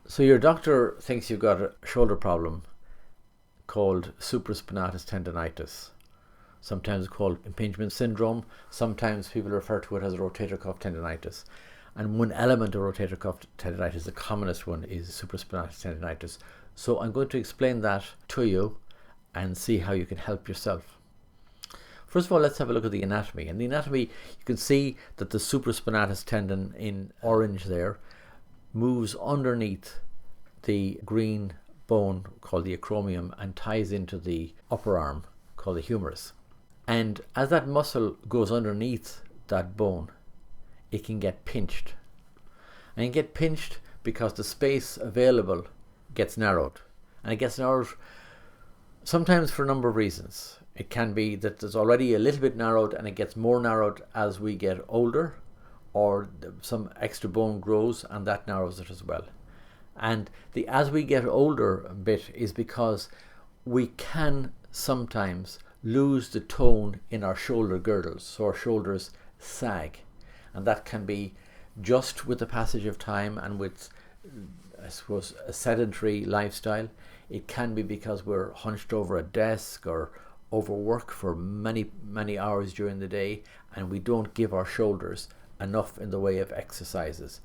So your doctor thinks you've got a shoulder problem called supraspinatus tendonitis, sometimes called impingement syndrome. Sometimes people refer to it as rotator cuff tendonitis. And one element of rotator cuff tendonitis, the commonest one, is supraspinatus tendonitis. So I'm going to explain that to you and see how you can help yourself. First of all, let's have a look at the anatomy. In the anatomy, you can see that the supraspinatus tendon in orange there moves underneath the green bone called the acromion and ties into the upper arm called the humerus. And as that muscle goes underneath that bone, it can get pinched. And it can get pinched because the space available gets narrowed. And it gets narrowed sometimes for a number of reasons. It can be that there's already a little bit narrowed and it gets more narrowed as we get older, or some extra bone grows and that narrows it as well. And the as we get older bit is because we can sometimes lose the tone in our shoulder girdles, so our shoulders sag, and that can be just with the passage of time and with, I suppose, a sedentary lifestyle. It can be because we're hunched over a desk or overwork for many hours during the day, and we don't give our shoulders enough in the way of exercises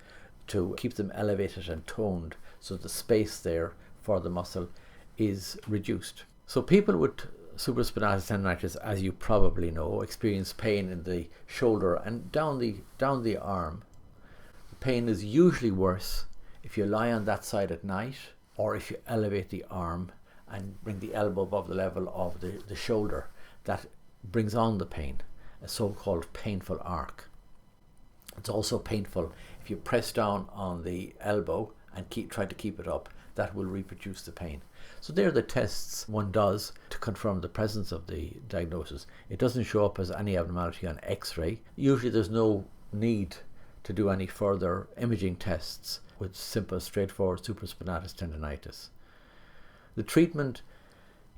to keep them elevated and toned, so the space there for the muscle is reduced. So people with supraspinatus tendonitis, as you probably know, experience pain in the shoulder and down the arm. The pain is usually worse if you lie on that side at night, or if you elevate the arm and bring the elbow above the level of the shoulder. That brings on the pain, a so-called painful arc. It's also painful if you press down on the elbow and try to keep it up. That will reproduce the pain. So there are the tests one does to confirm the presence of the diagnosis. It doesn't show up as any abnormality on X-ray. Usually there's no need to do any further imaging tests with simple, straightforward supraspinatus tendonitis. The treatment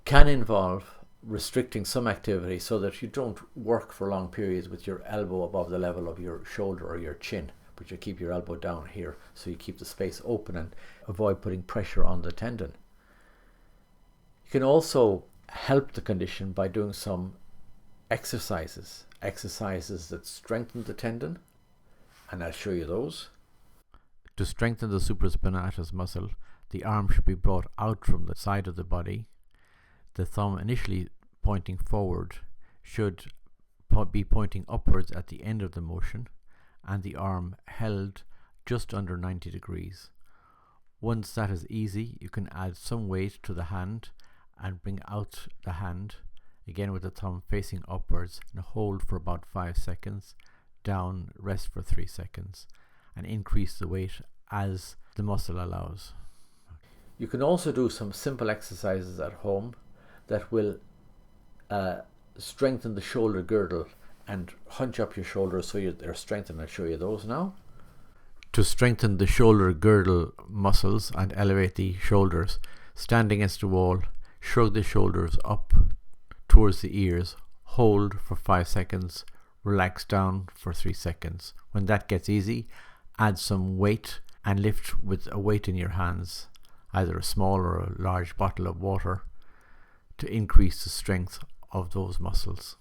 can involve restricting some activity so that you don't work for long periods with your elbow above the level of your shoulder or your chin, but you keep your elbow down here so you keep the space open and avoid putting pressure on the tendon. You can also help the condition by doing some exercises that strengthen the tendon, and I'll show you those. To strengthen the supraspinatus muscle, the arm should be brought out from the side of the body. The thumb, initially pointing forward, should be pointing upwards at the end of the motion, and the arm held just under 90 degrees. Once that is easy, you can add some weight to the hand and bring out the hand, again with the thumb facing upwards, and hold for about 5 seconds, down, rest for 3 seconds, and increase the weight as the muscle allows. You can also do some simple exercises at home that will strengthen the shoulder girdle and hunch up your shoulders so they're strengthened. I'll show you those now. To strengthen the shoulder girdle muscles and elevate the shoulders, stand against a wall, shrug the shoulders up towards the ears, hold for 5 seconds, relax down for 3 seconds. When that gets easy, add some weight and lift with a weight in your hands, either a small or a large bottle of water, to increase the strength of those muscles.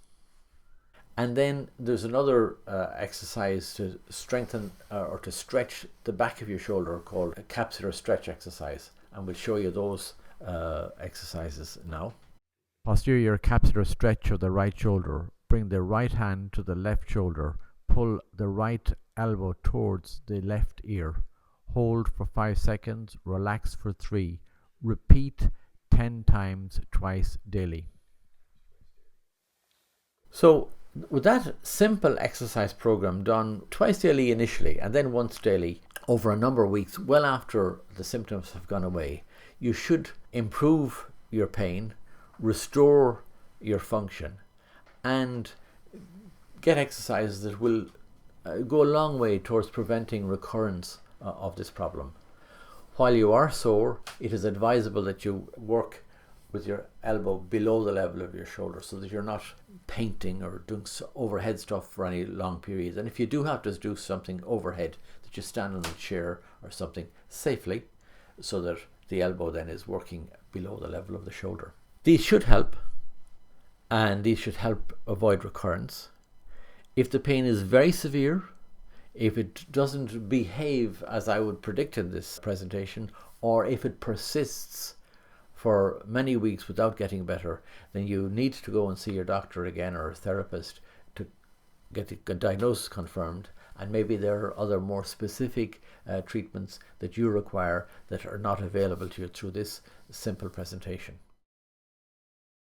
And then there's another exercise to strengthen or to stretch the back of your shoulder called a capsular stretch exercise, and we'll show you those exercises now. Posterior capsular stretch of the right shoulder. Bring the right hand to the left shoulder. Pull the right elbow towards the left ear. Hold for 5 seconds. Relax for 3. Repeat 10 times, twice daily. So with that simple exercise program done twice daily initially and then once daily over a number of weeks, well after the symptoms have gone away, you should improve your pain, restore your function, and get exercises that will go a long way towards preventing recurrence of this problem. While you are sore, it is advisable that you work with your elbow below the level of your shoulder so that you're not painting or doing overhead stuff for any long periods. And if you do have to do something overhead, that you stand on the chair or something safely, so that the elbow then is working below the level of the shoulder. These should help, and these should help avoid recurrence. If the pain is very severe, if it doesn't behave as I would predict in this presentation, or if it persists for many weeks without getting better, then you need to go and see your doctor again or a therapist to get the diagnosis confirmed, and maybe there are other more specific treatments that you require that are not available to you through this simple presentation.